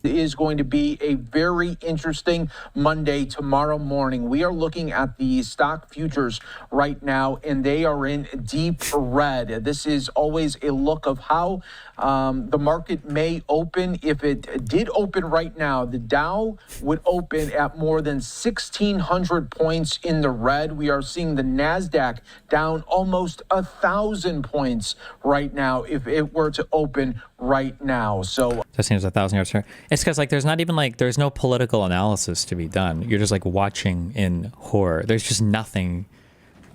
is going to be a very interesting Monday tomorrow morning. We are looking at the stock futures right now, and they are in deep red. This is always a look of how the market may open. If it did open right now, the Dow would open at more than 1,600 points in the red. We are seeing the NASDAQ down almost 1,000 points right now if it were to open right now. So that seems 1,000 yards. It's because like there's not even like there's no political analysis to be done. You're just like watching in horror. There's just nothing,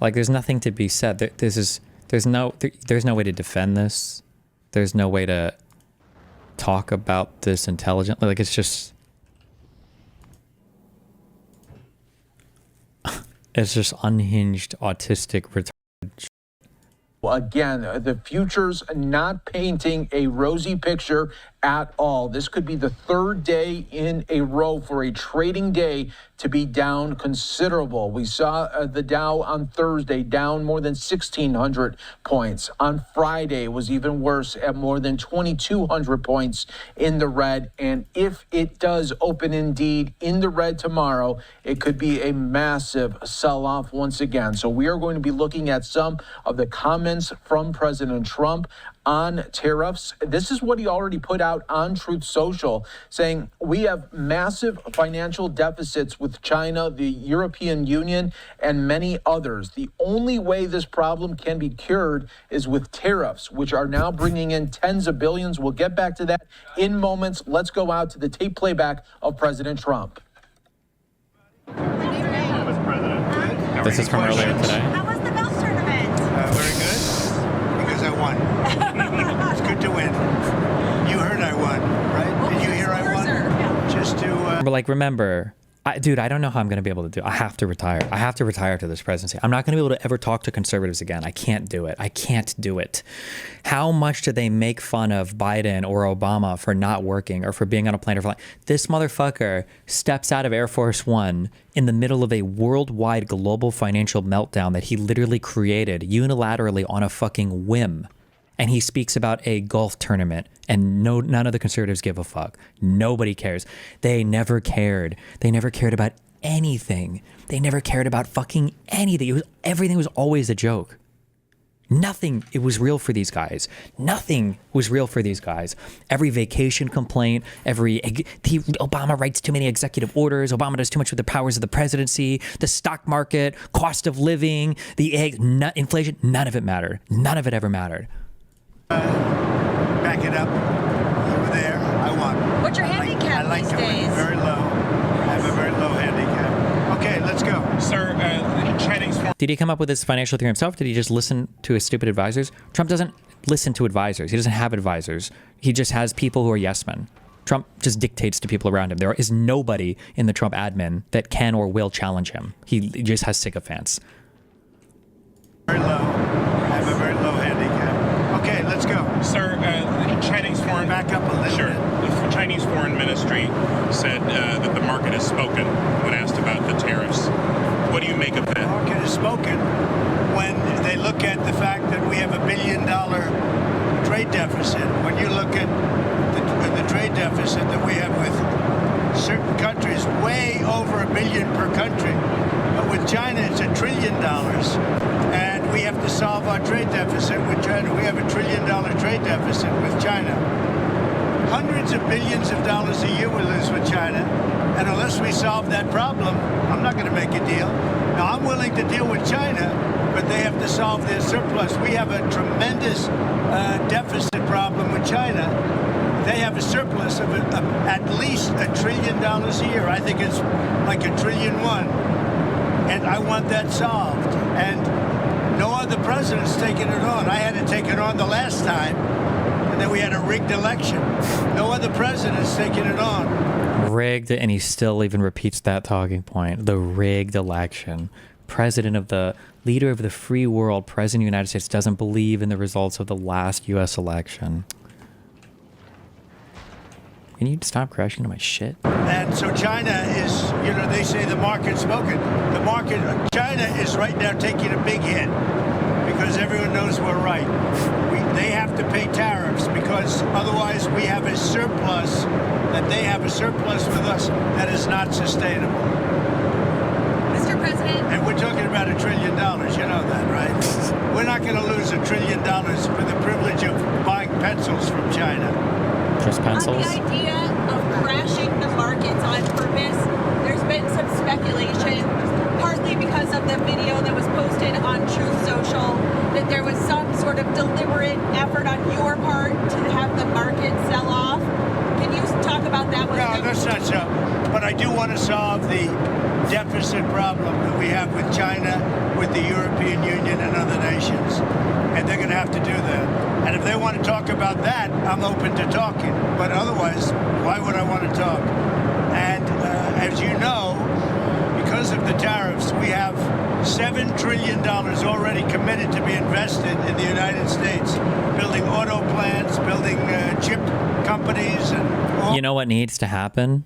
like there's nothing to be said. There's no way to defend this. There's no way to talk about this intelligently. Like it's just unhinged, autistic, retarded. Again, the futures not painting a rosy picture at all. This could be the third day in a row for a trading day to be down considerable. We saw the Dow on Thursday down more than 1,600 points. On Friday, it was even worse at more than 2,200 points in the red. And if it does open indeed in the red tomorrow, it could be a massive sell-off once again. So we are going to be looking at some of the comments from President Trump on tariffs. This is what he already put out on Truth Social, saying we have massive financial deficits with China, the European Union, and many others. The only way this problem can be cured is with tariffs, which are now bringing in tens of billions. We'll get back to that in moments. Let's go out to the tape playback of President Trump. This is from earlier today. How was the golf tournament? Very good, because I won. It's good to win. You heard I won, right? Did you hear I won? Just to... But like, remember, dude, I don't know how I'm going to be able to do it. I have to retire. I have to retire to this presidency. I'm not going to be able to ever talk to conservatives again. I can't do it. I can't do it. How much do they make fun of Biden or Obama for not working or for being on a plane or flying? This motherfucker steps out of Air Force One in the middle of a worldwide global financial meltdown that he literally created unilaterally on a fucking whim. And he speaks about a golf tournament, and none of the conservatives give a fuck. Nobody cares. They never cared. They never cared about anything. They never cared about fucking anything. Everything was always a joke. Nothing, it was real for these guys. Nothing was real for these guys. Every vacation complaint, Obama writes too many executive orders, Obama does too much with the powers of the presidency, the stock market, cost of living, inflation, none of it mattered. None of it ever mattered. Back it up. You were there. I won. What's your handicap I like these to win days? very low. I have a very low handicap. Okay, let's go. Sir, Chinese... Did he come up with this financial theory himself? Did he just listen to his stupid advisors? Trump doesn't listen to advisors. He doesn't have advisors. He just has people who are yes men. Trump just dictates to people around him. There is nobody in the Trump admin that can or will challenge him. He just has sycophants. Very low. I have a very low handicap. Okay, let's go. Sir, Chinese foreign... Back up a little Sure. bit. The Chinese Foreign Ministry said that the market has spoken when asked about the tariffs. What do you make of that? The market has spoken when they look at the fact that we have $1 billion trade deficit. When you look at the trade deficit that we have with certain countries, way over $1 billion per country. But with China, it's $1 trillion. And we have to solve our trade deficit with China. We have $1 trillion trade deficit with China. Hundreds of billions of dollars a year we lose with China. And unless we solve that problem, I'm not going to make a deal. Now, I'm willing to deal with China, but they have to solve their surplus. We have a tremendous deficit problem with China. They have a surplus of at least $1 trillion a year. I think it's like $1.1 trillion. And I want that solved. And no other president's taken it on. I had to take it on the last time. And then we had a rigged election. No other president's taken it on. Rigged, and he still even repeats that talking point. The rigged election. President of the leader of the free world, president of the United States, doesn't believe in the results of the last U.S. election. Can you stop crashing into my shit? And so China is, you know, they say the market's spoken. The market, China is right now taking a big hit because everyone knows we're right. they have to pay tariffs because otherwise we have a surplus, that they have a surplus with us that is not sustainable. Mr. President. And we're talking about $1 trillion. You know that, right? We're not going to lose $1 trillion for the privilege of buying pencils from China. Just pencils? On the idea of crashing the markets on purpose, there's been some speculation, partly because of the video that was posted on Truth Social, that there was some sort of deliberate effort on your part to have the market sell off. Can you talk about that? No, that's not so. But I do want to solve the deficit problem that we have with China, with the European Union and other nations. And they're going to have to do that. And if they want to talk about that, I'm open to talking. But otherwise, why would I want to talk? And as you know, because of the tariffs, we have $7 trillion already committed to be invested in the United States, building auto plants, building chip companies. And You know what needs to happen?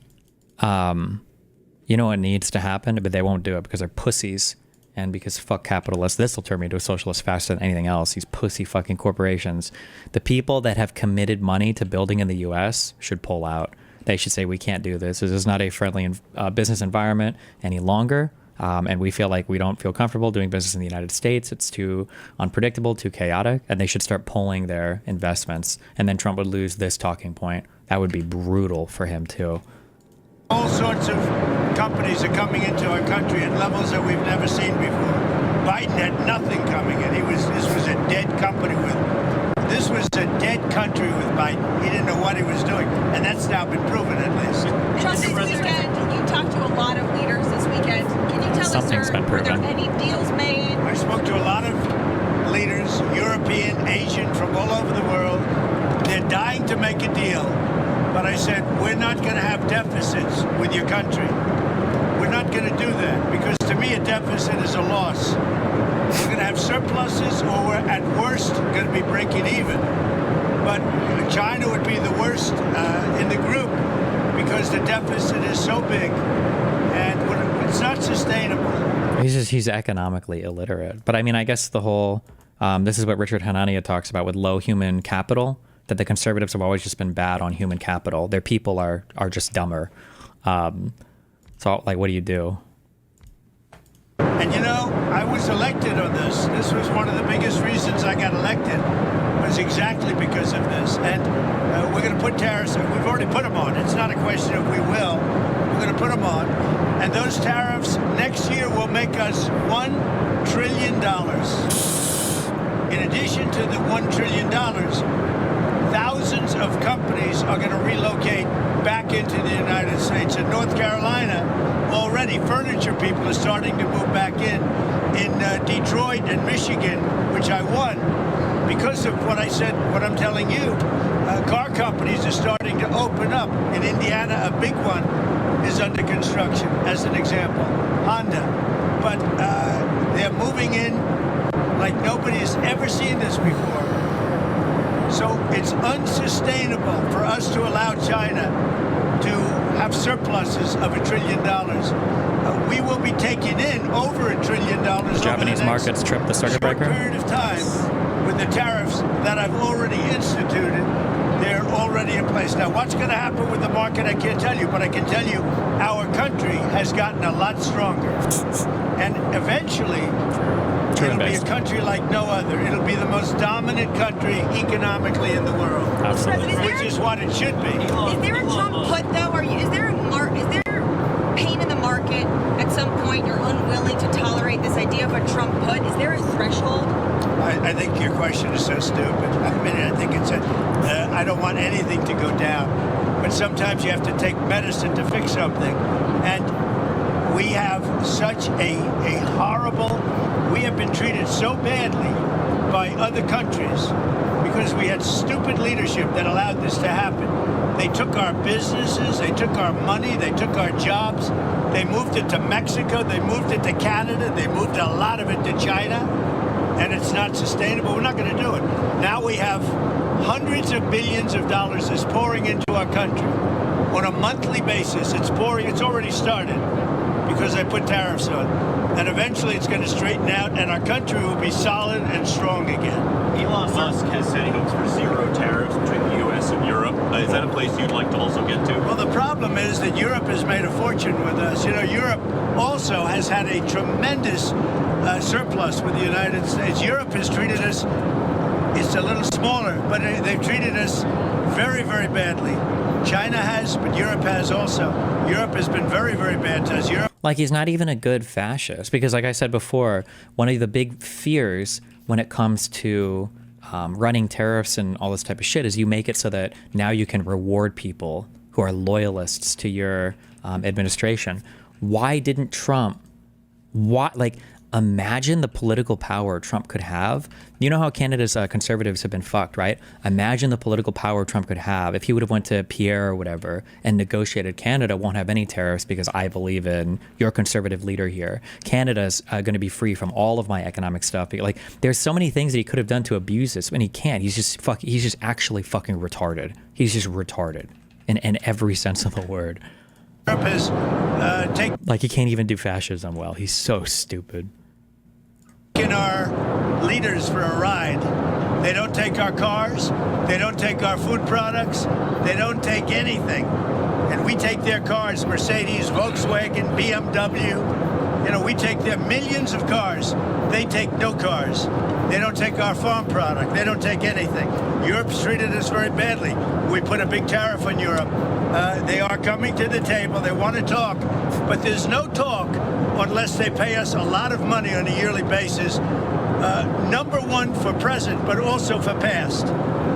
You know what needs to happen? But they won't do it because they're pussies. And because fuck capitalists, this will turn me into a socialist faster than anything else. These pussy fucking corporations. The people that have committed money to building in the U.S. should pull out. They should say, we can't do this. This is not a friendly business environment any longer. And we feel like we don't feel comfortable doing business in the United States. It's too unpredictable, too chaotic. And they should start pulling their investments. And then Trump would lose this talking point. That would be brutal for him, too. All sorts of companies are coming into our country at levels that we've never seen before. Biden had nothing coming in. This was a dead company this was a dead country with Biden. He didn't know what he was doing, and that's now been proven at least. Trump, this weekend, you talked to a lot of leaders this weekend. Can you tell Something's us, been were there proven. any deals made? I spoke to a lot of leaders, European, Asian, from all over the world. They're dying to make a deal. But I said, we're not going to have deficits with your country. We're not going to do that because to me a deficit is a loss. We're going to have surpluses or we're at worst going to be breaking even. But China would be the worst in the group because the deficit is so big and it's not sustainable. He's economically illiterate. But I mean, I guess the whole, this is what Richard Hanania talks about with low human capital, that the conservatives have always just been bad on human capital. Their people are just dumber. So like, what do you do? And you know, I was elected on this. This was one of the biggest reasons I got elected, was exactly because of this. And we're going to put tariffs, we've already put them on. It's not a question of we will. We're going to put them on. And those tariffs next year will make us $1 trillion. In addition to the $1 trillion, thousands of companies are going to relocate back into the United States. In North Carolina, already furniture people are starting to move back in Detroit and Michigan, which I won because of what I said, what I'm telling you. Car companies are starting to open up. In Indiana, a big one is under construction, as an example, Honda. But they're moving in like nobody's ever seen this before. So it's unsustainable for us to allow China to have surpluses of $1 trillion. We will be taking in over $1 trillion Japanese markets trip the circuit breaker? short period of time with the tariffs that I've already instituted. They're already in place. Now, what's going to happen with the market, I can't tell you, but I can tell you our country has gotten a lot stronger. And eventually, it'll be a country like no other. It'll be the most dominant country economically in the world. Absolutely. Which is what it should be. Is there a Trump put though? Is there pain in the market at some point? You're unwilling to tolerate this idea of a Trump put. Is there a threshold? I think your question is so stupid. I mean, I think it's I don't want anything to go down, but sometimes you have to take medicine to fix something, and we have such a horrible. We have been treated so badly by other countries because we had stupid leadership that allowed this to happen. They took our businesses, they took our money, they took our jobs, they moved it to Mexico, they moved it to Canada, they moved a lot of it to China, and it's not sustainable. We're not going to do it. Now we have hundreds of billions of dollars is pouring into our country. on a monthly basis. It's pouring. It's already started because I put tariffs on. And eventually it's going to straighten out and our country will be solid and strong again. Elon Musk has said he hopes for zero tariffs between the U.S. and Europe. Is that a place you'd like to also get to? Well, the problem is that Europe has made a fortune with us. You know, Europe also has had a tremendous surplus with the United States. Europe has treated us, it's a little smaller, but they've treated us very, very badly. China has, but Europe has also. Europe has been very, very bad to us. Like, he's not even a good fascist, because like I said before, one of the big fears when it comes to running tariffs and all this type of shit is you make it so that now you can reward people who are loyalists to your administration. Why didn't Trump, imagine the political power Trump could have. You know how Canada's conservatives have been fucked, right? Imagine the political power Trump could have if he would have went to Pierre or whatever and negotiated. Canada won't have any tariffs because I believe in your conservative leader here. Canada's going to be free from all of my economic stuff. Like, there's so many things that he could have done to abuse this, and he can't. He's just actually fucking retarded. He's just retarded in every sense of the word. Europe has like, he can't even do fascism well. He's so stupid. taken our leaders for a ride. They don't take our cars. They don't take our food products. They don't take anything. And we take their cars, Mercedes, Volkswagen, BMW. You know, we take their millions of cars. They take no cars. They don't take our farm product. They don't take anything. Europe's treated us very badly. We put a big tariff on Europe. They are coming to the table. They want to talk. But there's no talk unless they pay us a lot of money on a yearly basis. Number one for present, but also for past.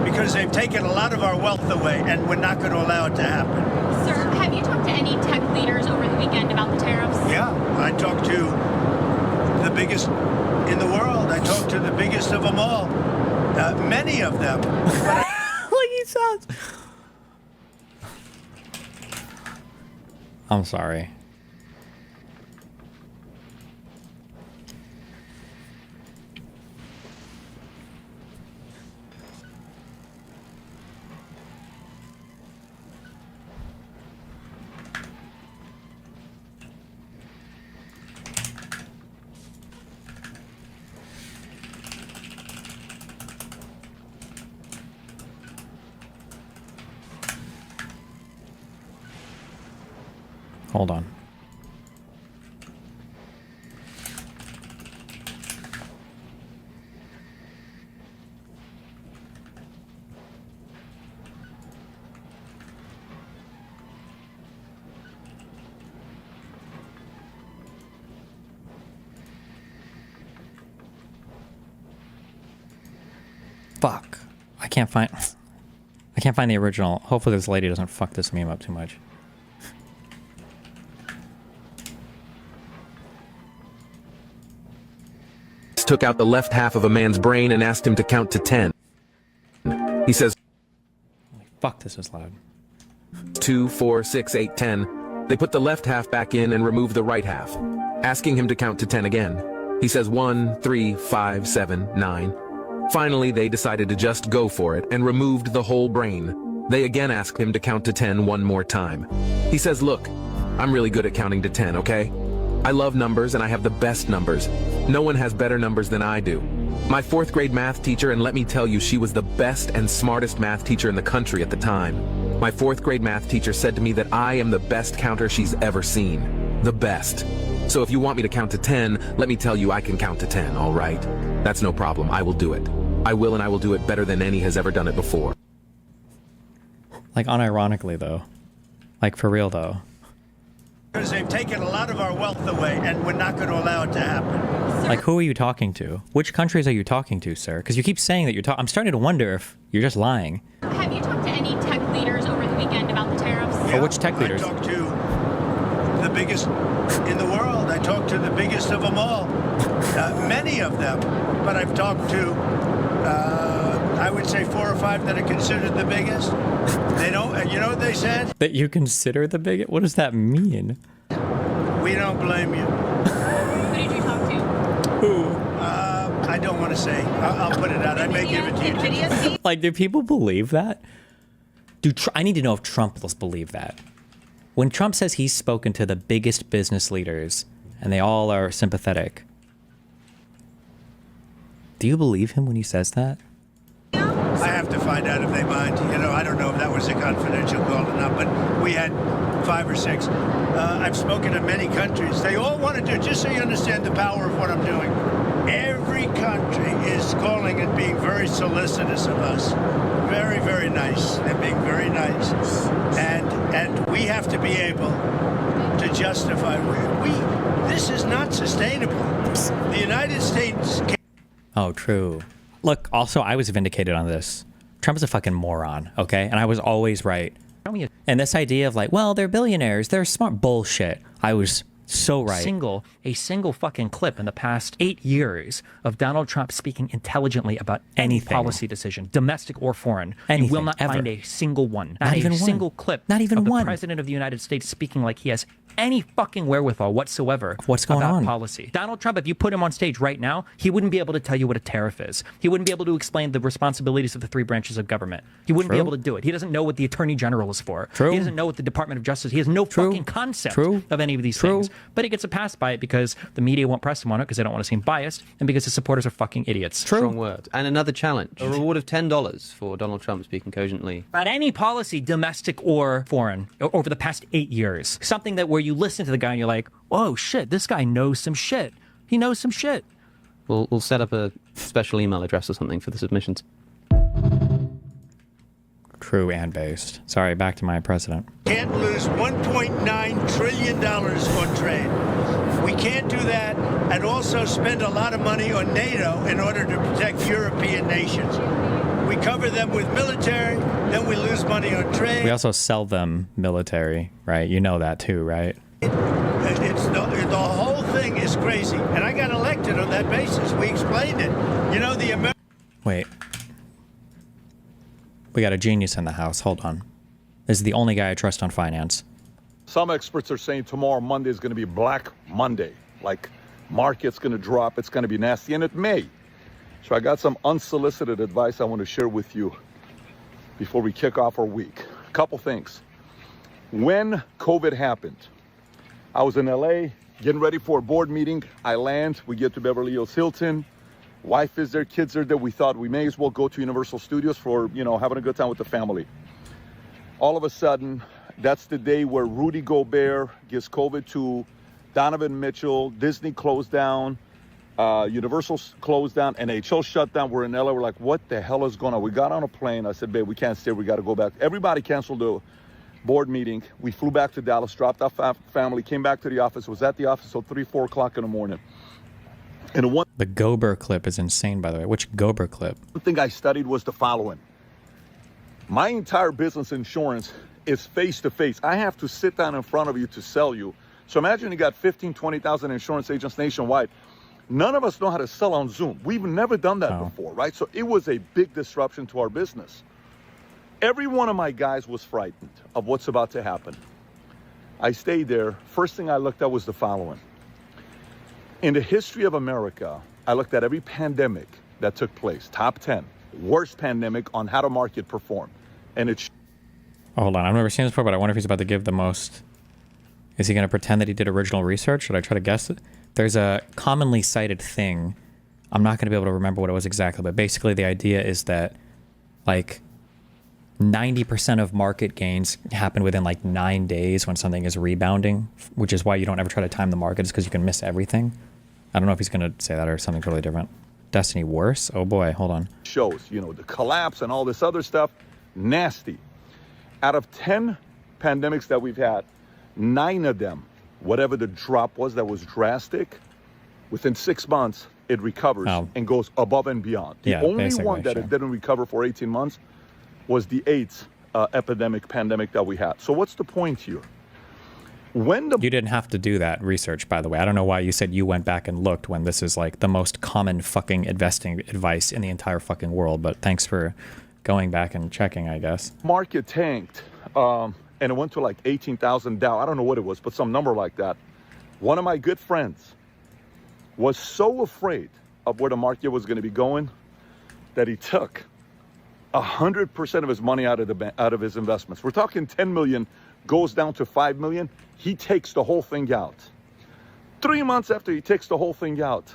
Because they've taken a lot of our wealth away, and we're not going to allow it to happen. Sir, have you talked to any tech leaders over the weekend about the tariffs? Yeah, I talked to the biggest in the world. I talked to the biggest of them all. Many of them. Like, he sounds... I'm sorry. Hold on. Fuck. I can't find the original. Hopefully this lady doesn't fuck this meme up too much. Took out the left half of a man's brain and asked him to count to 10. He says, Holy fuck, this is loud. 2, 4, 6, 8, 10. They put the left half back in and removed the right half, asking him to count to 10 again. He says 1, 3, 5, 7, 9. Finally, they decided to just go for it and removed the whole brain. They again asked him to count to 10 one more time. He says, look, I'm really good at counting to 10, okay? I love numbers and I have the best numbers. No one has better numbers than I do. My 4th grade math teacher, and let me tell you, she was the best and smartest math teacher in the country at the time. My 4th grade math teacher said to me that I am the best counter she's ever seen. The best. So if you want me to count to 10, let me tell you I can count to 10, all right? That's no problem. I will do it. I will, and I will do it better than any has ever done it before. Like, unironically, though. Like, for real, though. Because they've taken a lot of our wealth away, and we're not going to allow it to happen. Like, who are you talking to? Which countries are you talking to, sir? Because you keep saying that you're talking. I'm starting to wonder if you're just lying. Have you talked to any tech leaders over the weekend about the tariffs? Oh, which tech leaders? I talked to the biggest in the world. I talked to the biggest of them all. Many of them. But I've talked to, I would say 4 or 5 that are considered the biggest. They don't, you know what they said? That you consider the biggest? What does that mean? We don't blame you. Who did you talk to? Who? I don't want to say. I'll put it out. I may give it to you. Like, do people believe that? I need to know if Trump will believe that. When Trump says he's spoken to the biggest business leaders and they all are sympathetic, do you believe him when he says that? I have to find out if they mind. You know, I don't know if that was a confidential call or not, but we had 5 or 6. I've spoken to many countries. They all want to do, just so you understand the power of what I'm doing. Every country is calling and being very solicitous of us. Very, very nice. They're being very nice. And we have to be able to justify. This is not sustainable. The United States can't. Oh, true. Look, also, I was vindicated on this. Trump is a fucking moron, okay? And I was always right. And this idea of like, well, they're billionaires, they're smart. Bullshit. I was so right. A single fucking clip in the past 8 years of Donald Trump speaking intelligently about anything, policy decision, domestic or foreign. Anything, you will not find a single one. Not even a single clip. Not even one. The President of the United States speaking like he has any fucking wherewithal whatsoever what's going on policy. Donald Trump, if you put him on stage right now, he wouldn't be able to tell you what a tariff is. He wouldn't be able to explain the responsibilities of the 3 branches of government. He wouldn't be able to do it. He doesn't know what the Attorney General is for. He doesn't know what the Department of Justice. He has no fucking concept of any of these things. But he gets a pass by it because the media won't press him on it because they don't want to seem biased and because his supporters are fucking idiots. Strong word. And another challenge. A reward of $10 for Donald Trump speaking cogently. About any policy, domestic or foreign, over the past 8 years. Something that where you listen to the guy and you're like, oh shit, this guy knows some shit. He knows some shit. We'll set up a special email address or something for the submissions. True and based. Sorry, back to my president. Can't lose $1.9 trillion on trade. We can't do that and also spend a lot of money on NATO in order to protect European nations. We cover them with military, then we lose money on trade. We also sell them military, right? You know that too, right? The whole thing is crazy. And I got elected on that basis. We explained it. You know, Wait. We got a genius in the house. Hold on. This is the only guy I trust on finance. Some experts are saying tomorrow, Monday, is going to be Black Monday. Like, market's going to drop. It's going to be nasty. And it may. So I got some unsolicited advice I want to share with you before we kick off our week. A couple things. When COVID happened, I was in LA getting ready for a board meeting. I land. We get to Beverly Hills Hilton. Wife is there, kids are there. We thought we may as well go to Universal Studios for, having a good time with the family. All of a sudden, that's the day where Rudy Gobert gets COVID too. Donovan Mitchell, Disney closed down, Universal closed down, NHL shut down. We're in LA. We're like, what the hell is going on? We got on a plane. I said, babe, we can't stay. We got to go back. Everybody canceled the board meeting. We flew back to Dallas, dropped our family, came back to the office, was at the office till 3, 4 o'clock in the morning. And the Gober clip is insane, by the way. Which Gober clip? One thing I studied was the following. My entire business insurance is face-to-face. I have to sit down in front of you to sell you. So imagine you got 15, 20,000 insurance agents nationwide. None of us know how to sell on Zoom. We've never done that before, right? So it was a big disruption to our business. Every one of my guys was frightened of what's about to happen. I stayed there. First thing I looked at was the following. In the history of America, I looked at every pandemic that took place, top 10, worst pandemic on how the market performed. And it's... Oh, hold on. I've never seen this before, but I wonder if he's about to give the most... Is he going to pretend that he did original research? Should I try to guess it? There's a commonly cited thing. I'm not going to be able to remember what it was exactly, but basically the idea is that, like, 90% of market gains happen within, like, 9 days when something is rebounding, which is why you don't ever try to time the markets because you can miss everything. I don't know if he's going to say that or something totally different. Destiny worse? Oh, boy. Hold on. Shows, the collapse and all this other stuff, nasty. Out of 10 pandemics that we've had, 9 of them, whatever the drop was that was drastic, within 6 months, it recovers and goes above and beyond. The only one that it didn't recover for 18 months was the AIDS pandemic that we had. So what's the point here? You didn't have to do that research, by the way. I don't know why you said you went back and looked when this is like the most common fucking investing advice in the entire fucking world. But thanks for going back and checking, I guess. Market tanked, and it went to like 18,000 Dow. I don't know what it was, but some number like that. One of my good friends was so afraid of where the market was going to be going that he took 100% of his money out of his investments. We're talking 10 million goes down to 5 million. He takes the whole thing out. 3 months after he takes the whole thing out,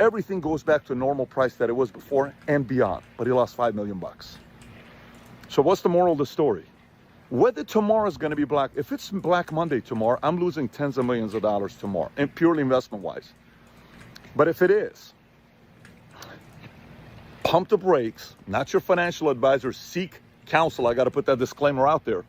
everything goes back to normal price that it was before and beyond. But he lost $5 million. So what's the moral of the story? Whether tomorrow is going to be black, if it's Black Monday tomorrow, I'm losing tens of millions of dollars tomorrow, and purely investment-wise. But if it is, pump the brakes, not your financial advisor, seek counsel. I got to put that disclaimer out there.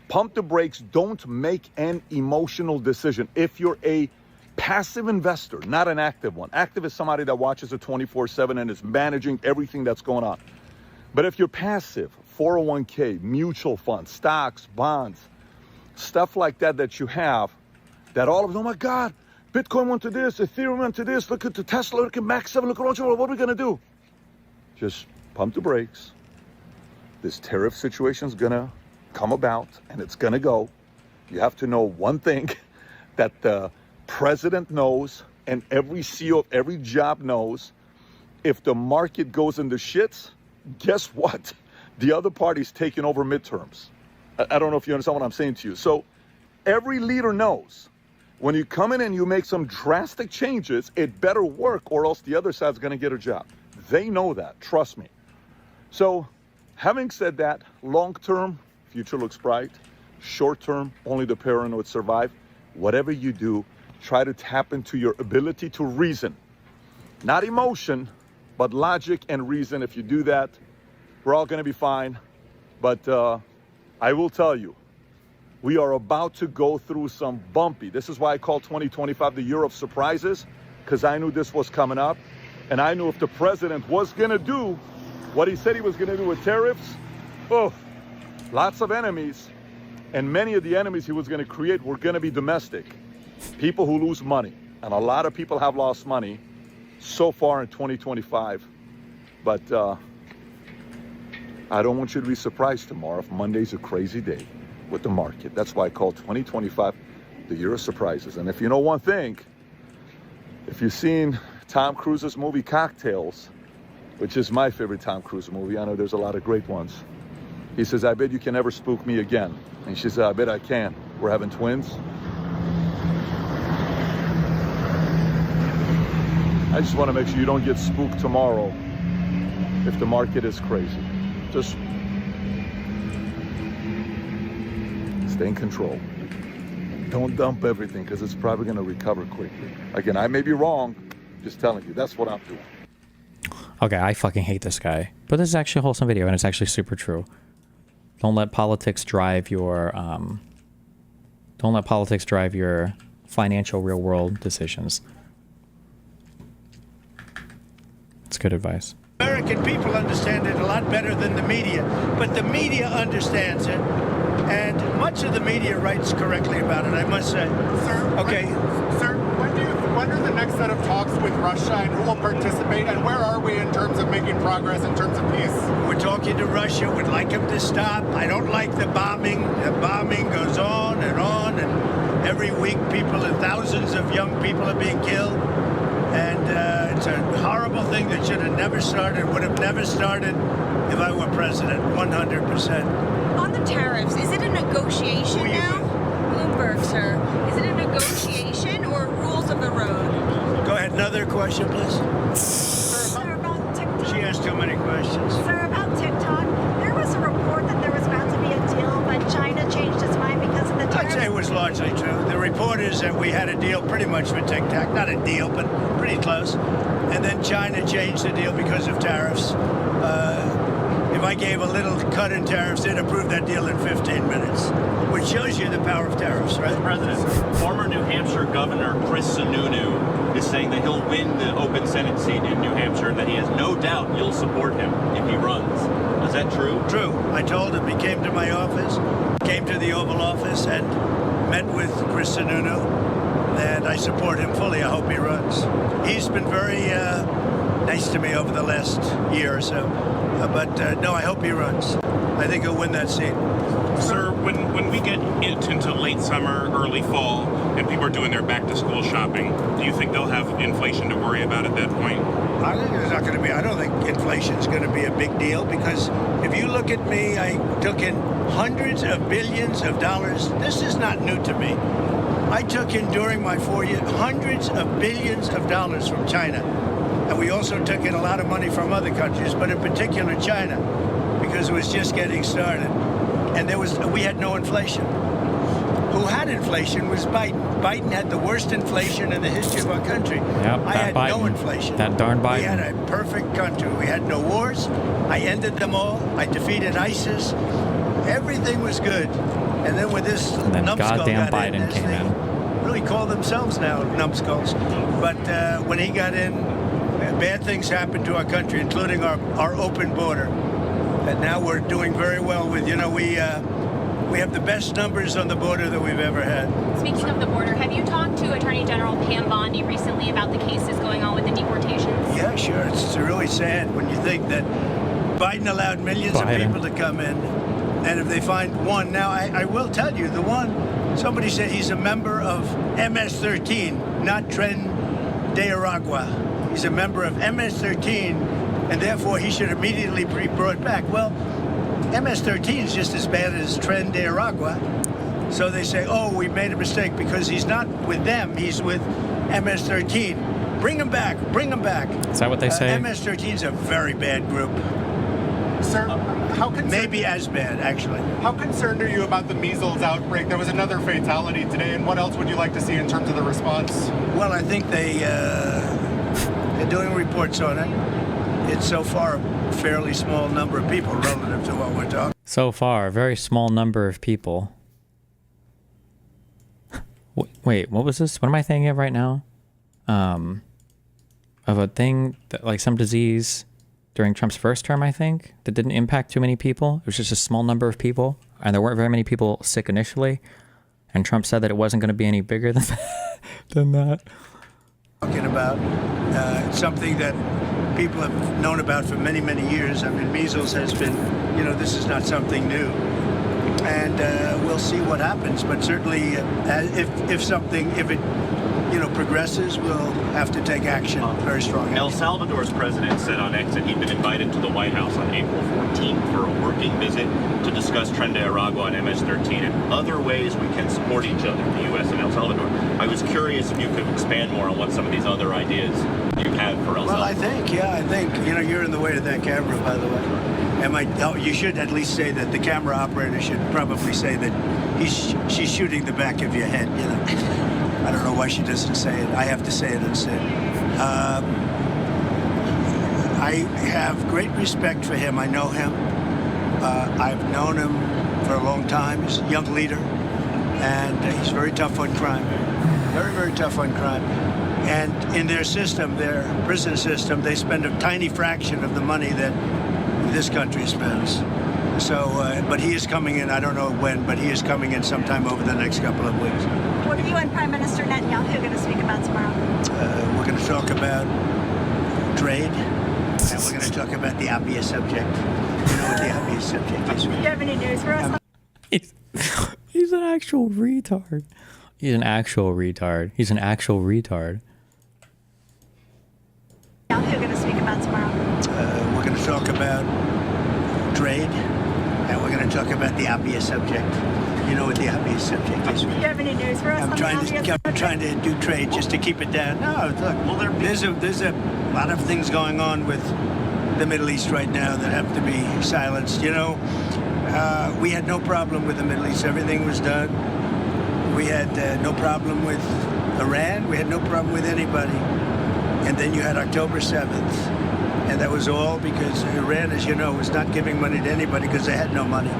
Pump the brakes, don't make an emotional decision. If you're a passive investor, not an active one. Active is somebody that watches it 24/7 and is managing everything that's going on. But if you're passive, 401k, mutual funds, stocks, bonds, stuff like that you have, that all of them, oh my God, Bitcoin went to this, Ethereum went to this, look at the Tesla, look at Max 7, look at what are we going to do? Just pump the brakes. This tariff situation is going to come about, and it's going to go. You have to know one thing that the president knows, and every CEO of every job knows. If the market goes into shits, guess what? The other party's taking over midterms. I don't know if you understand what I'm saying to you. So every leader knows when you come in and you make some drastic changes, it better work or else the other side's going to get a job. They know that. Trust me. So having said that, long term, future looks bright. Short term, only the paranoid survive. Whatever you do, try to tap into your ability to reason. Not emotion, but logic and reason. If you do that, we're all going to be fine. But I will tell you, we are about to go through some bumpy. This is why I call 2025 the year of surprises, because I knew this was coming up. And I knew if the president was going to do what he said he was going to do with tariffs, oh, lots of enemies. And many of the enemies he was going to create were going to be domestic. People who lose money. And a lot of people have lost money so far in 2025. But I don't want you to be surprised tomorrow if Monday's a crazy day with the market. That's why I call 2025 the year of surprises. And if you know one thing, if you've seen Tom Cruise's movie Cocktails, which is my favorite Tom Cruise movie, I know there's a lot of great ones. He says, I bet you can never spook me again. And she said, I bet I can. We're having twins. I just want to make sure you don't get spooked tomorrow if the market is crazy. Just stay in control. Don't dump everything because it's probably going to recover quickly. Again, I may be wrong. Just telling you, that's what I'm doing. Okay, I fucking hate this guy. But this is actually a wholesome video, and it's actually super true. Don't let politics drive your financial real world decisions. It's good advice. American people understand it a lot better than the media, but the media understands it, and much of the media writes correctly about it, I must say. Sir? Okay. Sir, when are the next set of talks with Russia, and who will participate, and where are we in terms of making progress in terms of peace? We're talking to Russia. We'd like them to stop. I don't like the bombing. The bombing goes on, and every week thousands of young people are being killed. And it's a horrible thing that should have never started, would have never started if I were president, 100%. On the tariffs, is it a negotiation now? Bloomberg, sir. Is it a negotiation or rules of the road? Go ahead, another question, please. Sir, about TikTok. She asked too many questions. Sir, about TikTok, there was a report that there was about to be a deal, but China changed its mind because of the tariffs. I'd say it was largely true. The report is that we had a deal pretty much with TikTok. Not a deal, but pretty close. And then China changed the deal because of tariffs. If I gave a little cut in tariffs, they'd approve that deal in 15 minutes, which shows you the power of tariffs, right? President, former New Hampshire Governor Chris Sununu is saying that he'll win the open Senate seat in New Hampshire and that he has no doubt you'll support him if he runs. Is that true? True. I told him. He came to my office, came to the Oval Office, and met with Chris Sununu, and I support him fully. I hope he runs. He's been very nice to me over the last year or so. But no, I hope he runs. I think he'll win that seat. Sir, when we get into late summer, early fall, and people are doing their back-to-school shopping, do you think they'll have inflation to worry about at that point? I think there's not going to be. I don't think inflation's going to be a big deal because if you look at me, I took in hundreds of billions of dollars. This is not new to me. I took in during my 4 years hundreds of billions of dollars from China, and we also took in a lot of money from other countries, but in particular China, because it was just getting started, and we had no inflation. Who had inflation was Biden. Biden had the worst inflation in the history of our country. Yep, I had Biden. no inflation. That darn Biden. We had a perfect country. We had no wars. I ended them all. I defeated ISIS. Everything was good. And then with this And then numbskull goddamn got Biden as came they in. really call themselves now numbskulls. But when he got in, bad things happened to our country, including our open border. And now we're doing very well with, we have the best numbers on the border that we've ever had. Speaking of the border, have you talked to Attorney General Pam Bondi recently about the cases going on with the deportations? Yeah, sure. It's really sad when you think that Biden allowed millions of people to come in, and if they find one, now I will tell you, the one, somebody said he's a member of MS-13, not Tren de Aragua. He's a member of MS-13, and therefore he should immediately be brought back. Well, MS-13 is just as bad as Tren de Aragua. So they say, oh, we made a mistake because he's not with them, he's with MS-13. Bring him back, bring him back. Is that what they say? MS-13 is a very bad group. Sir, how concerned... Maybe as bad, actually. How concerned are you about the measles outbreak? There was another fatality today, and what else would you like to see in terms of the response? Well, I think they're doing reports on it. It's so far a fairly small number of people relative to what we're talking. So far, a very small number of people. Wait, what was this? What am I thinking of right now? Of a thing, that, like some disease during Trump's first term, I think, that didn't impact too many people. It was just a small number of people, and there weren't very many people sick initially. And Trump said that it wasn't going to be any bigger than that. Talking about something that people have known about for many, many years. I mean, measles has been, this is not something new. And we'll see what happens. But certainly, if it progresses, we'll have to take action, very strong action. El Salvador's president said on X that he'd been invited to the White House on April 14th for a working visit to discuss Tren de Aragua and MS-13 and other ways we can support each other, the U.S. and El Salvador. I was curious if you could expand more on what some of these other ideas you have for El Salvador. Well, I think, you're in the way of that camera, by the way. You should at least say that the camera operator should probably say that she's shooting the back of your head, I don't know why she doesn't say it. I have to say it instead. I have great respect for him. I know him. I've known him for a long time. He's a young leader, and he's very tough on crime. Very, very tough on crime. And in their system, their prison system, they spend a tiny fraction of the money that this country spends. So, but he is coming in, I don't know when, but he is coming in sometime over the next couple of weeks. What are you and Prime Minister Netanyahu going to speak about tomorrow? We're going to talk about trade, and we're going to talk about the obvious subject. You know what the obvious subject is? Do you have any news for us? He's an actual retard. He's an actual retard. He's an actual retard. What are you going to speak about tomorrow? We're going to talk about trade, and we're going to talk about the obvious subject. You know what the obvious subject is? Do you have any news for us? I'm trying to do trade just to keep it down. No, look, there's a lot of things going on with the Middle East right now that have to be silenced. We had no problem with the Middle East. Everything was done. We had no problem with Iran. We had no problem with anybody. And then you had October 7th. And that was all because Iran, as you know, was not giving money to anybody because they had no money.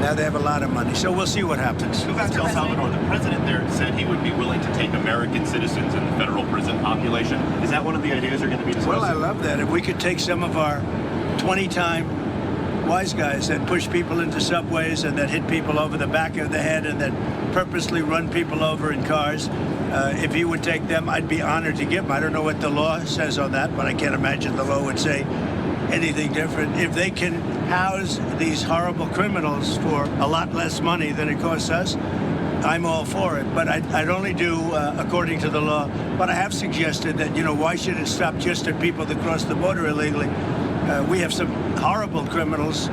Now they have a lot of money. So we'll see what happens. Go back to El Salvador. The president there said he would be willing to take American citizens in the federal prison population. Is that one of the ideas you're going to be discussing? Well, I love that. If we could take some of our 20-time wise guys that push people into subways and that hit people over the back of the head and that purposely run people over in cars, if he would take them, I'd be honored to give them. I don't know what the law says on that, but I can't imagine the law would say anything different. If they can house these horrible criminals for a lot less money than it costs us, I'm all for it, but I'd only do according to the law. But I have suggested that, why should it stop just at people that cross the border illegally? We have some horrible criminals,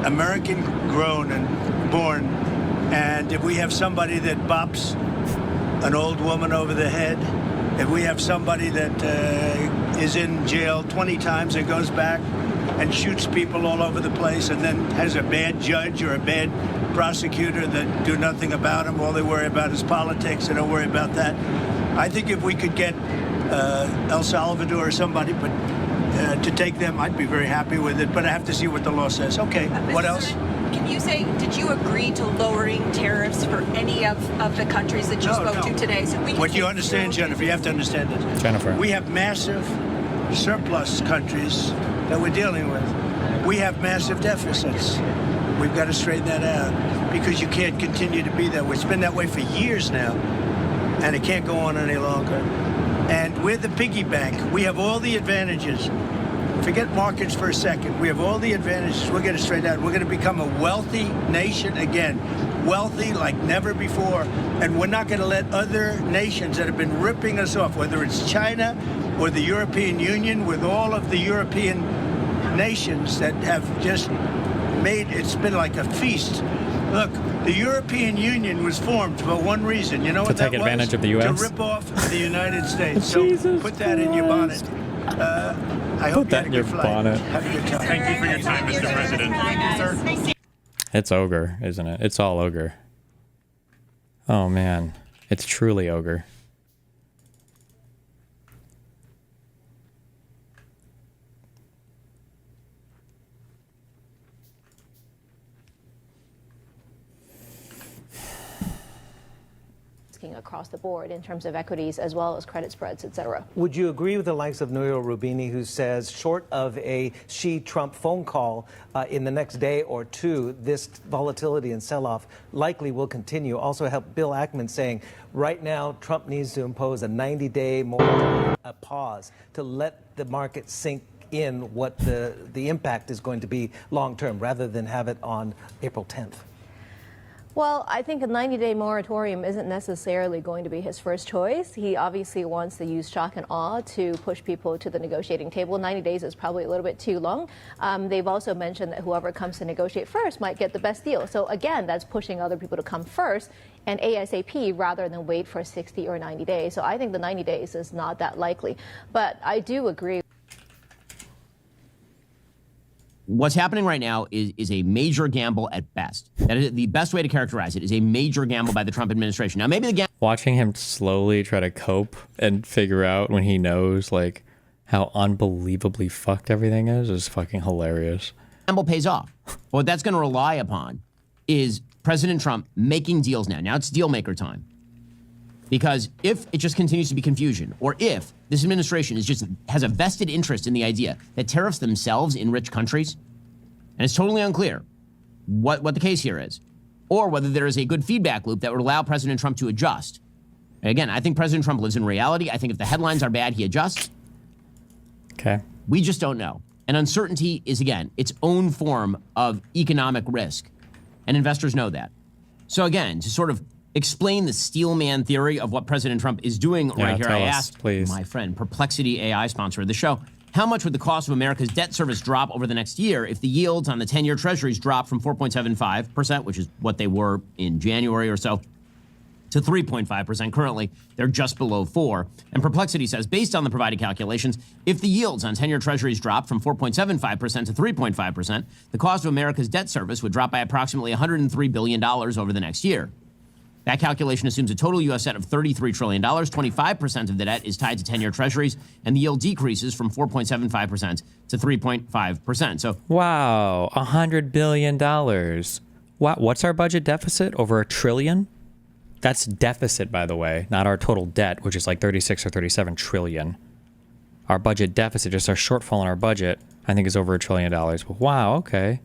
American grown and born, and if we have somebody that bops an old woman over the head, if we have somebody that is in jail 20 times and goes back and shoots people all over the place and then has a bad judge or a bad prosecutor that do nothing about him, all they worry about is politics, they don't worry about that. I think if we could get El Salvador or somebody to take them, I'd be very happy with it, but I have to see what the law says. Okay, what else? Can you say, did you agree to lowering tariffs for any of the countries that you spoke to today? So What you understand, Jennifer, you have to understand this. Jennifer. We have massive surplus countries that we're dealing with. We have massive deficits. We've got to straighten that out because you can't continue to be that way. It's been that way for years now, and it can't go on any longer. And we're the piggy bank. We have all the advantages. Forget markets for a second. We have all the advantages. We're going to straighten out. We're going to become a wealthy nation again. Wealthy like never before. And we're not going to let other nations that have been ripping us off, whether it's China or the European Union, with all of the European nations that have just it's been like a feast. Look, the European Union was formed for one reason. You know what that was? To take advantage of the U.S.? To rip off the United States. So put that in your bonnet. I hope Put that in your bonnet. Have a good time. Thank you for your time, Mr. President. Thank you. It's ogre, isn't it? It's all ogre. Oh, man. It's truly ogre. Across the board in terms of equities as well as credit spreads, et cetera. Would you agree with the likes of Nouriel Roubini, who says short of a Xi-Trump phone call in the next day or two, this volatility and sell-off likely will continue? Also help Bill Ackman saying right now Trump needs to impose a 90-day pause to let the market sink in what the impact is going to be long-term rather than have it on April 10th. Well, I think a 90-day moratorium isn't necessarily going to be his first choice. He obviously wants to use shock and awe to push people to the negotiating table. 90 days is probably a little bit too long. They've also mentioned that whoever comes to negotiate first might get the best deal. So again, that's pushing other people to come first and ASAP rather than wait for 60 or 90 days. So I think the 90 days is not that likely. But I do agree. What's happening right now is a major gamble at best. That is the best way to characterize it, is a major gamble by the Trump administration. Now, maybe the gamble... Watching him slowly try to cope and figure out when he knows, like, how unbelievably fucked everything is fucking hilarious. Gamble pays off. What that's going to rely upon is President Trump making deals now. Now it's deal maker time. Because if it just continues to be confusion, or if this administration has a vested interest in the idea that tariffs themselves enrich countries, and it's totally unclear what the case here is, or whether there is a good feedback loop that would allow President Trump to adjust. And again, I think President Trump lives in reality. I think if the headlines are bad, he adjusts. Okay. We just don't know. And uncertainty is, again, its own form of economic risk. And investors know that. So again, to sort of explain the steelman theory of what President Trump is doing right here, I asked my friend, Perplexity AI sponsor of the show, how much would the cost of America's debt service drop over the next year if the yields on the 10-year treasuries drop from 4.75%, which is what they were in January or so, to 3.5% currently? They're just below 4%. And Perplexity says, based on the provided calculations, if the yields on 10-year treasuries drop from 4.75% to 3.5%, the cost of America's debt service would drop by approximately $103 billion over the next year. That calculation assumes a total U.S. debt of $33 trillion. 25% of the debt is tied to 10-year treasuries, and the yield decreases from 4.75% to 3.5%. So, wow, $100 billion. Wow, what's our budget deficit? Over $1 trillion? That's deficit, by the way, not our total debt, which is like 36 or 37 trillion. Our budget deficit, just our shortfall in our budget, I think is over $1 trillion. Wow, okay.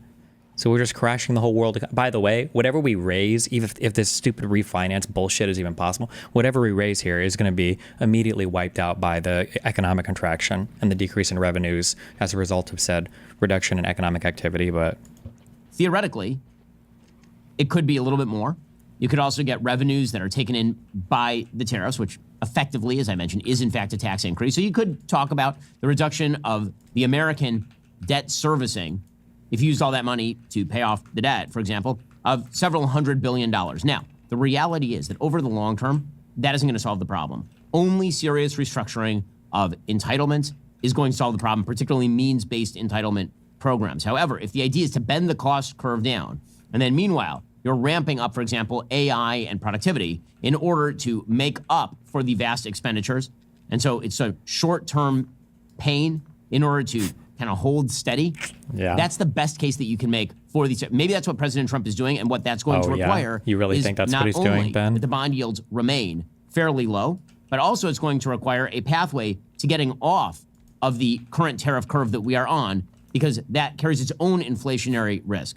So we're just crashing the whole world. By the way, whatever we raise, even if this stupid refinance bullshit is even possible, whatever we raise here is going to be immediately wiped out by the economic contraction and the decrease in revenues as a result of said reduction in economic activity. But theoretically, it could be a little bit more. You could also get revenues that are taken in by the tariffs, which effectively, as I mentioned, is in fact a tax increase. So you could talk about the reduction of the American debt servicing, if you used all that money to pay off the debt, for example, of several $100 billion. Now, the reality is that over the long term, that isn't going to solve the problem. Only serious restructuring of entitlements is going to solve the problem, particularly means-based entitlement programs. However, if the idea is to bend the cost curve down, and then meanwhile, you're ramping up, for example, AI and productivity in order to make up for the vast expenditures, and so it's a short-term pain in order to kind of hold steady. Yeah. That's the best case that you can make for these. Maybe that's what President Trump is doing, and what that's going to require. You really is think that's not what he's only doing, Ben? that the bond yields remain fairly low, but also it's going to require a pathway to getting off of the current tariff curve that we are on, because that carries its own inflationary risk.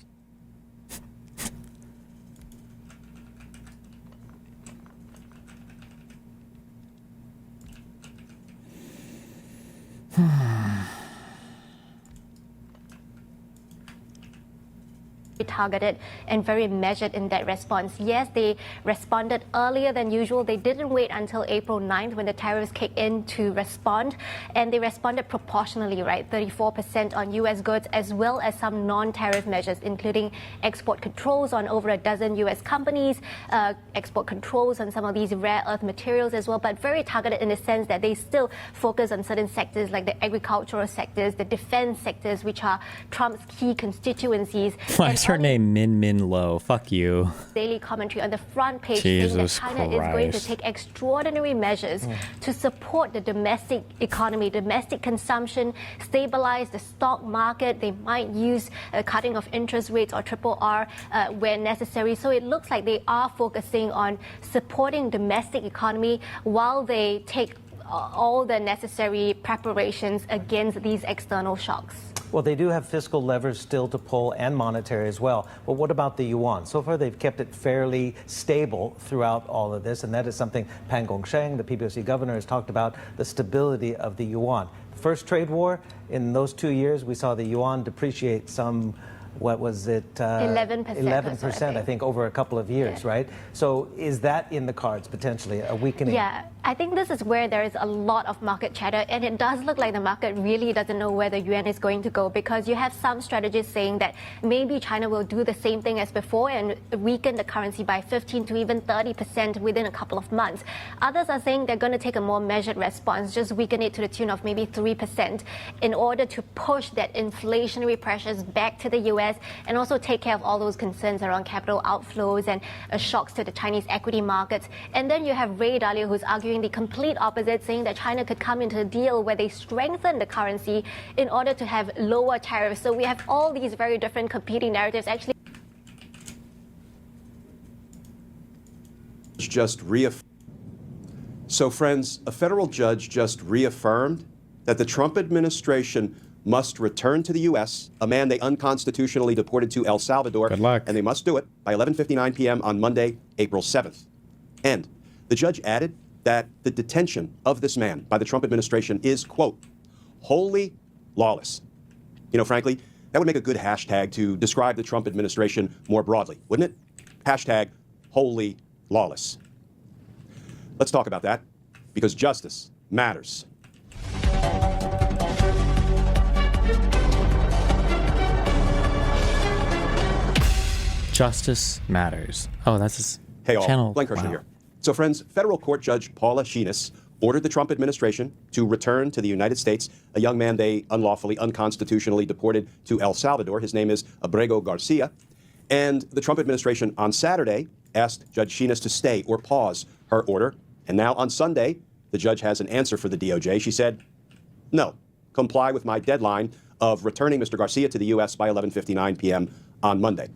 Targeted and very measured in that response. Yes, they responded earlier than usual. They didn't wait until April 9th when the tariffs kicked in to respond, and they responded proportionally, right? 34% on U.S. goods, as well as some non-tariff measures, including export controls on over a dozen U.S. companies, export controls on some of these rare earth materials as well, but very targeted in the sense that they still focus on certain sectors like the agricultural sectors, the defense sectors, which are Trump's key constituencies. Why is her name Min Lo? Fuck you. Daily commentary on the front page Jesus saying that China is going to Christ. take extraordinary measures to support the domestic economy, domestic consumption, stabilize the stock market. They might use cutting of interest rates or triple R where necessary. So it looks like they are focusing on supporting domestic economy while they take all the necessary preparations against these external shocks. Well, they do have fiscal levers still to pull and monetary as well. But what about the yuan? So far, they've kept it fairly stable throughout all of this, and that is something Pan Gongsheng, the PBOC governor, has talked about, the stability of the yuan. First trade war, in those 2 years, we saw the yuan depreciate some, what was it? 11%. 11%, I think, over a couple of years, right? So is that in the cards, potentially, a weakening? Yeah, I think this is where there is a lot of market chatter, and it does look like the market really doesn't know where the yuan is going to go, because you have some strategists saying that maybe China will do the same thing as before and weaken the currency by 15 to even 30% within a couple of months. Others are saying they're going to take a more measured response, just weaken it to the tune of maybe 3% in order to push that inflationary pressures back to the US and also take care of all those concerns around capital outflows and shocks to the Chinese equity markets. And then you have Ray Dalio, who's arguing the complete opposite, saying that China could come into a deal where they strengthen the currency in order to have lower tariffs. So we have all these very different competing narratives actually. So, friends, a federal judge just reaffirmed that the Trump administration must return to the U.S. a man they unconstitutionally deported to El Salvador. Good luck. And they must do it by 11:59 p.m. on Monday, April 7th. And the judge added that the detention of this man by the Trump administration is, quote, wholly lawless. You know, frankly, that would make a good hashtag to describe the Trump administration more broadly, wouldn't it? Hashtag wholly lawless. Let's talk about that, because justice matters. Justice matters. Oh, that's his Hey all, channel. Glenn Kirschner Wow. here. So friends, federal court judge Paula Sheenis ordered the Trump administration to return to the United States a young man they unlawfully, unconstitutionally deported to El Salvador. His name is Abrego Garcia. And the Trump administration on Saturday asked Judge Sheenis to stay or pause her order. And now on Sunday, the judge has an answer for the DOJ. She said, no, comply with my deadline of returning Mr. Garcia to the U.S. by 11:59 p.m. on Monday.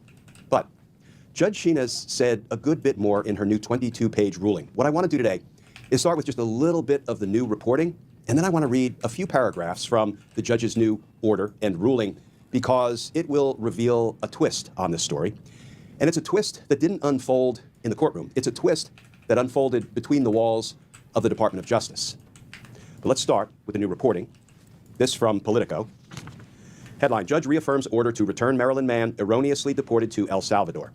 But Judge Sheenis said a good bit more in her new 22-page ruling. What I want to do today is start with just a little bit of the new reporting, and then I want to read a few paragraphs from the judge's new order and ruling, because it will reveal a twist on this story. And it's a twist that didn't unfold in the courtroom. It's a twist that unfolded between the walls of the Department of Justice. But let's start with the new reporting. This from Politico. Headline, Judge reaffirms order to return Maryland man erroneously deported to El Salvador.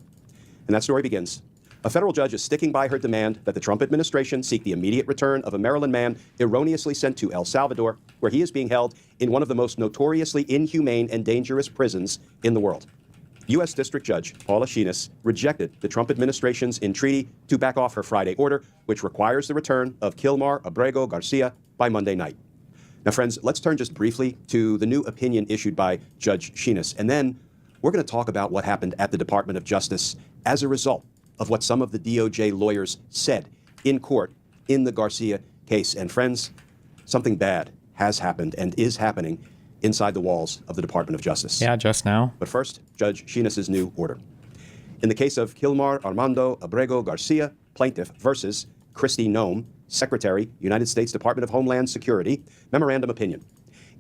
And that story begins. A federal judge is sticking by her demand that the Trump administration seek the immediate return of a Maryland man erroneously sent to El Salvador, where he is being held in one of the most notoriously inhumane and dangerous prisons in the world. U.S. District Judge Paula Sheenis rejected the Trump administration's entreaty to back off her Friday order, which requires the return of Kilmar Abrego Garcia by Monday night. Now, friends, let's turn just briefly to the new opinion issued by Judge Sheenis, and then we're going to talk about what happened at the Department of Justice as a result of what some of the DOJ lawyers said in court in the Garcia case. And friends, something bad has happened and is happening inside the walls of the Department of Justice. Yeah, just now. But first, Judge Sheenis' new order. In the case of Kilmar Armando Abrego Garcia, plaintiff, versus Kristi Noem, Secretary, United States Department of Homeland Security, memorandum opinion.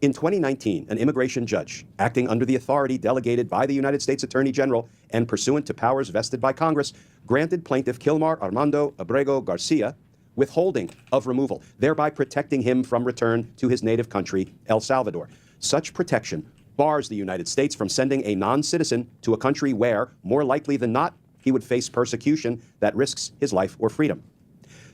In 2019, an immigration judge, acting under the authority delegated by the United States Attorney General and pursuant to powers vested by Congress, granted plaintiff Kilmar Armando Abrego Garcia withholding of removal, thereby protecting him from return to his native country, El Salvador. Such protection bars the United States from sending a non-citizen to a country where, more likely than not, he would face persecution that risks his life or freedom.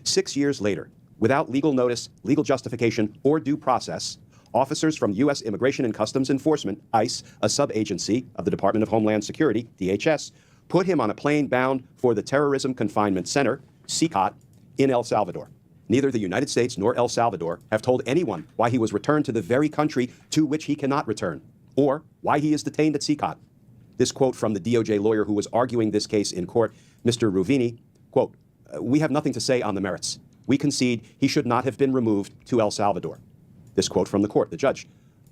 6 years later, without legal notice, legal justification, or due process, officers from U.S. Immigration and Customs Enforcement, ICE, a sub-agency of the Department of Homeland Security, DHS, put him on a plane bound for the Terrorism Confinement Center, CCOT, in El Salvador. Neither the United States nor El Salvador have told anyone why he was returned to the very country to which he cannot return, or why he is detained at CCOT. This quote from the DOJ lawyer who was arguing this case in court, Mr. Ruvini, quote, "We have nothing to say on the merits. We concede he should not have been removed to El Salvador." This quote from the court, the judge.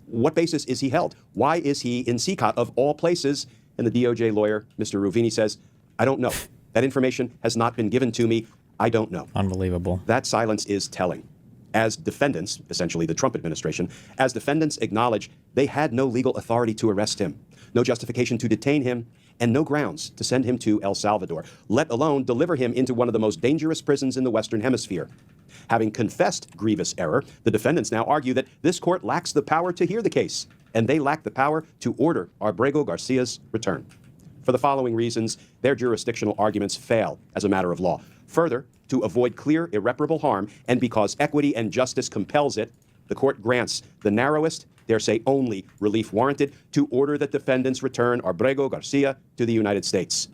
What basis is he held? Why is he in CCOT of all places? And the DOJ lawyer, Mr. Ruvini, says, "I don't know. That information has not been given to me. I don't know." Unbelievable. That silence is telling. As defendants, essentially the Trump administration, as defendants acknowledge they had no legal authority to arrest him, no justification to detain him, and no grounds to send him to El Salvador, let alone deliver him into one of the most dangerous prisons in the Western Hemisphere. Having confessed grievous error, the defendants now argue that this court lacks the power to hear the case, and they lack the power to order Abrego Garcia's return. For the following reasons, their jurisdictional arguments fail as a matter of law. Further, to avoid clear irreparable harm, and because equity and justice compels it, the court grants the narrowest, dare say only, relief warranted to order that defendants return Abrego Garcia to the United States.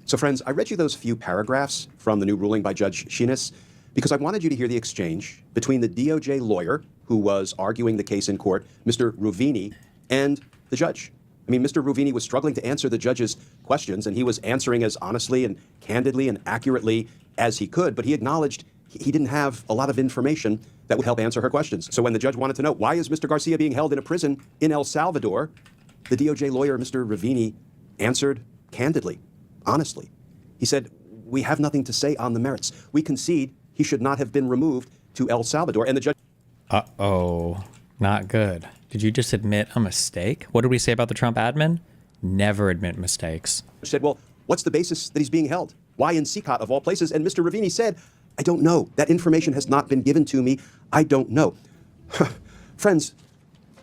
So friends, I read you those few paragraphs from the new ruling by Judge Sheenis because I wanted you to hear the exchange between the DOJ lawyer who was arguing the case in court, Mr. Ruvini, and the judge. I mean, Mr. Ruvini was struggling to answer the judge's questions, and he was answering as honestly and candidly and accurately as he could, but he acknowledged he didn't have a lot of information that would help answer her questions. So when the judge wanted to know, why is Mr. Garcia being held in a prison in El Salvador, the DOJ lawyer, Mr. Ruvini, answered candidly, honestly. He said, "We have nothing to say on the merits. We concede he should not have been removed to El Salvador." And the judge... Uh-oh. Not good. Did you just admit a mistake? What did we say about the Trump admin? Never admit mistakes. Said, well, what's the basis that he's being held? Why in CCOT of all places? And Mr. Ruvini said, "I don't know. That information has not been given to me. I don't know." Friends,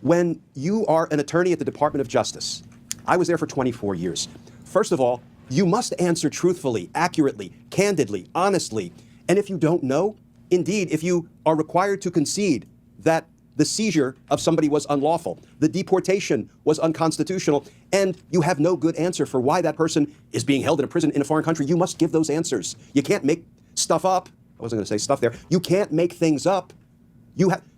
when you are an attorney at the Department of Justice, I was there for 24 years. First of all, you must answer truthfully, accurately, candidly, honestly. And if you don't know, indeed, if you are required to concede that the seizure of somebody was unlawful, the deportation was unconstitutional, and you have no good answer for why that person is being held in a prison in a foreign country, you must give those answers. You can't make stuff up. I wasn't going to say stuff there. You can't make things up.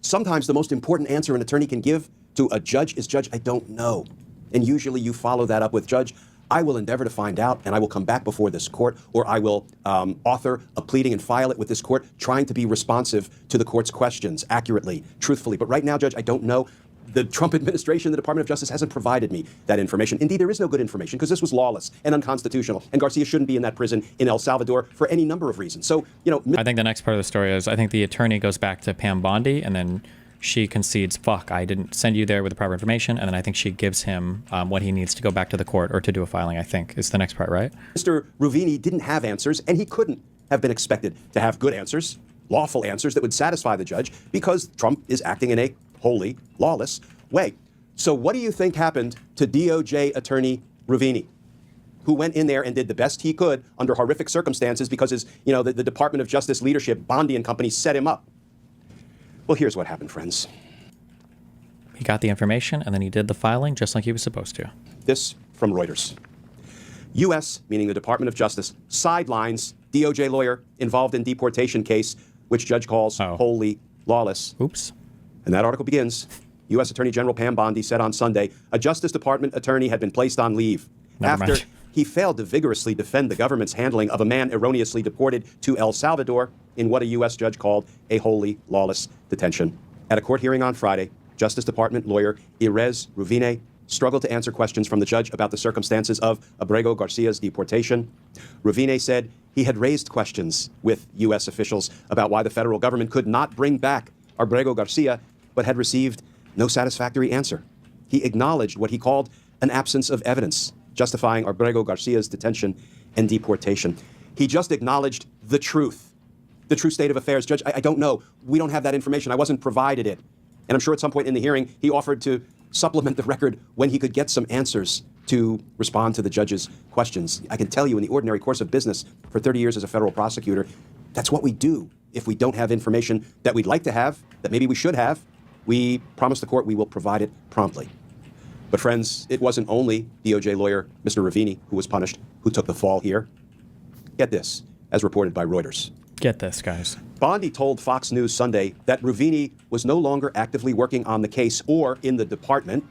Sometimes the most important answer an attorney can give to a judge is, "Judge, I don't know." And usually you follow that up with, "Judge, I will endeavor to find out, and I will come back before this court, or I will author a pleading and file it with this court, trying to be responsive to the court's questions accurately, truthfully. But right now, Judge, I don't know. The Trump administration, the Department of Justice, hasn't provided me that information." Indeed, there is no good information because this was lawless and unconstitutional, and Garcia shouldn't be in that prison in El Salvador for any number of reasons. So, I think the next part of the story is, I think the attorney goes back to Pam Bondi, and then she concedes, "Fuck, I didn't send you there with the proper information," and then I think she gives him what he needs to go back to the court or to do a filing, I think, is the next part, right? Mr. Ruvini didn't have answers, and he couldn't have been expected to have good answers, lawful answers that would satisfy the judge, because Trump is acting in a wholly lawless way. So what do you think happened to DOJ attorney Ruvini? who went in there and did the best he could under horrific circumstances because the Department of Justice leadership, Bondi and company, set him up. Well, here's what happened, friends. He got the information, and then he did the filing just like he was supposed to. This from Reuters. U.S., meaning the Department of Justice, sidelines DOJ lawyer involved in deportation case, which judge calls wholly lawless. Oops. And that article begins. U.S. Attorney General Pam Bondi said on Sunday a Justice Department attorney had been placed on leave after he failed to vigorously defend the government's handling of a man erroneously deported to El Salvador in what a U.S. judge called a wholly lawless detention. At a court hearing on Friday, Justice Department lawyer Irez Ruvine struggled to answer questions from the judge about the circumstances of Abrego Garcia's deportation. Ruvine said he had raised questions with U.S. officials about why the federal government could not bring back Abrego Garcia, but had received no satisfactory answer. He acknowledged what he called an absence of evidence justifying Abrego Garcia's detention and deportation. He just acknowledged the true state of affairs. Judge, I don't know. We don't have that information. I wasn't provided it. And I'm sure at some point in the hearing, he offered to supplement the record when he could get some answers to respond to the judge's questions. I can tell you in the ordinary course of business, for 30 years as a federal prosecutor, that's what we do. If we don't have information that we'd like to have, that maybe we should have, we promise the court we will provide it promptly. But friends, it wasn't only DOJ lawyer Mr. Ravini who was punished, who took the fall here. Get this, as reported by Reuters. Get this, guys. Bondi told Fox News Sunday that Ruvini was no longer actively working on the case or in the department.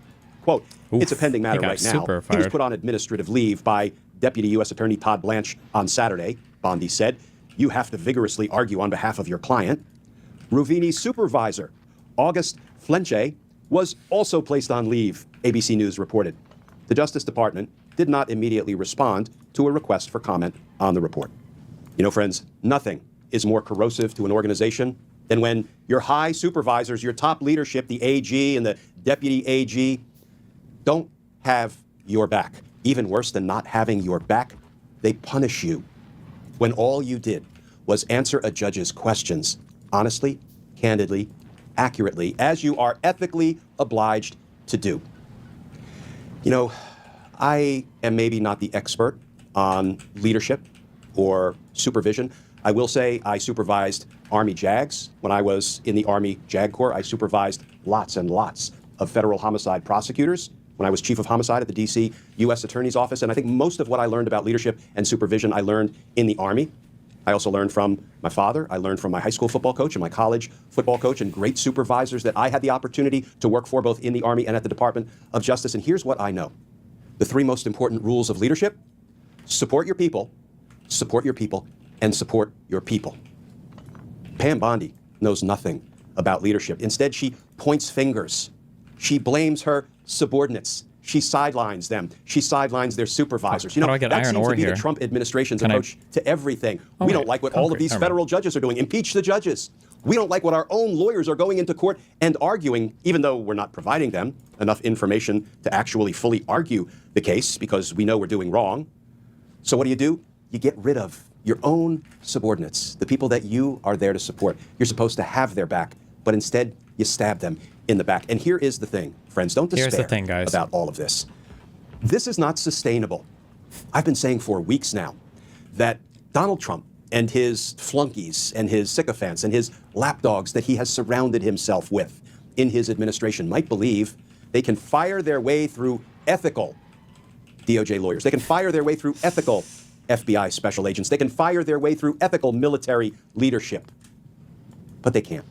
Quote, it's a pending matter right now. He was put on administrative leave by Deputy U.S. Attorney Todd Blanche on Saturday. Bondi said, you have to vigorously argue on behalf of your client. Ruvini's supervisor, August Flenche, was also placed on leave, ABC News reported. The Justice Department did not immediately respond to a request for comment on the report. You know, friends, nothing is more corrosive to an organization than when your high supervisors, your top leadership, the AG and the deputy AG, don't have your back. Even worse than not having your back, they punish you when all you did was answer a judge's questions honestly, candidly, accurately, as you are ethically obliged to do. You know, I am maybe not the expert on leadership or supervision. I will say I supervised Army JAGs. When I was in the Army JAG Corps, I supervised lots and lots of federal homicide prosecutors. When I was chief of homicide at the D.C. U.S. Attorney's Office, and I think most of what I learned about leadership and supervision I learned in the Army. I also learned from my father. I learned from my high school football coach and my college football coach and great supervisors that I had the opportunity to work for both in the Army and at the Department of Justice. And here's what I know. The three most important rules of leadership: support your people, and support your people. Pam Bondi knows nothing about leadership. Instead, she points fingers. She blames her subordinates. She sidelines them. She sidelines their supervisors. You know, that seems to be the Trump administration's approach to everything. We don't like what all of these federal judges are doing. Impeach the judges. We don't like what our own lawyers are going into court and arguing, even though we're not providing them enough information to actually fully argue the case because we know we're doing wrong. So what do? You get rid of your own subordinates, the people that you are there to support. You're supposed to have their back, but instead you stab them in the back. And here is the thing, friends, don't despair about all of this. This is not sustainable. I've been saying for weeks now that Donald Trump and his flunkies and his sycophants and his lapdogs that he has surrounded himself with in his administration might believe they can fire their way through ethical DOJ lawyers. They can fire their way through ethical FBI special agents. They can fire their way through ethical military leadership. But they can't.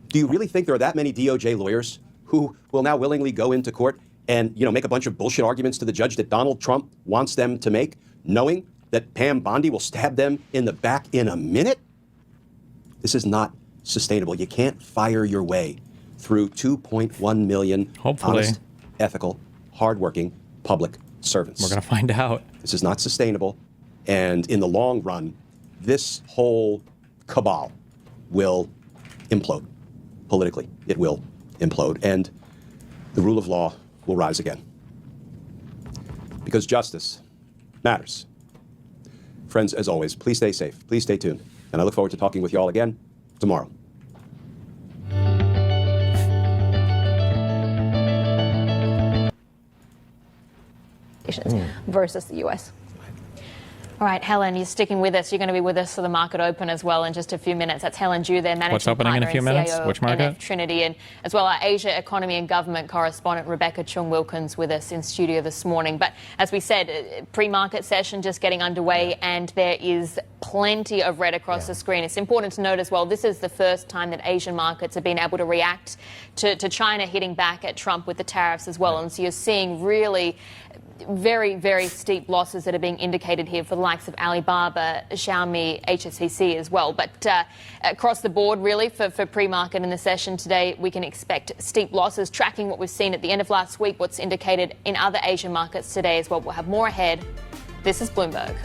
Do you really think there are that many DOJ lawyers who will now willingly go into court and, make a bunch of bullshit arguments to the judge that Donald Trump wants them to make, knowing that Pam Bondi will stab them in the back in a minute? This is not sustainable. You can't fire your way through 2.1 million honest, ethical, hardworking public servants. We're going to find out. This is not sustainable. And in the long run, this whole cabal will implode. Politically, it will implode. And the rule of law will rise again. Because justice matters. Friends, as always, please stay safe. Please stay tuned. And I look forward to talking with you all again tomorrow. Versus the U.S. All right, Helen, you're sticking with us. You're going to be with us for the market open as well in just a few minutes. That's Helen Ju, their managing What's opening in a partner few and minutes? CIO Which of market? NF Trinity, and as well our Asia economy and government correspondent Rebecca Chung-Wilkins with us in studio this morning. But as we said, pre-market session just getting underway, and there is plenty of red across the screen. It's important to note as well, this is the first time that Asian markets have been able to react to China hitting back at Trump with the tariffs as well. And so you're seeing really very, very steep losses that are being indicated here for the likes of Alibaba, Xiaomi, HSBC as well. But across the board, really, for pre-market in the session today, we can expect steep losses, tracking what we've seen at the end of last week, what's indicated in other Asian markets today as well. We'll have more ahead. This is Bloomberg.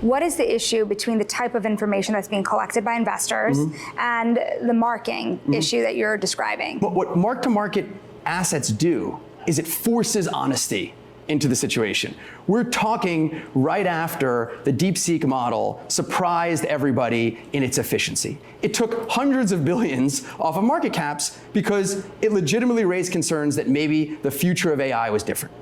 What is the issue between the type of information that's being collected by investors and the marking issue that you're describing? What mark-to-market assets do is it forces honesty into the situation. We're talking right after the DeepSeek model surprised everybody in its efficiency. It took hundreds of billions off of market caps because it legitimately raised concerns that maybe the future of AI was different.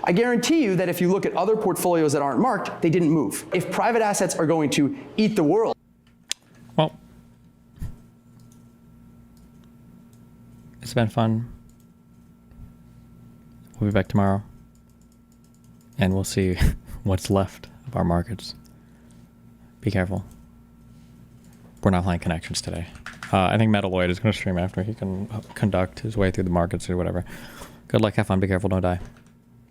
I guarantee you that if you look at other portfolios that aren't marked, they didn't move. If private assets are going to eat the world. Well, it's been fun. We'll be back tomorrow. And we'll see what's left of our markets. Be careful. We're not playing connections today. I think Metalloid is going to stream after. He can conduct his way through the markets or whatever. Good luck, have fun, be careful, don't die.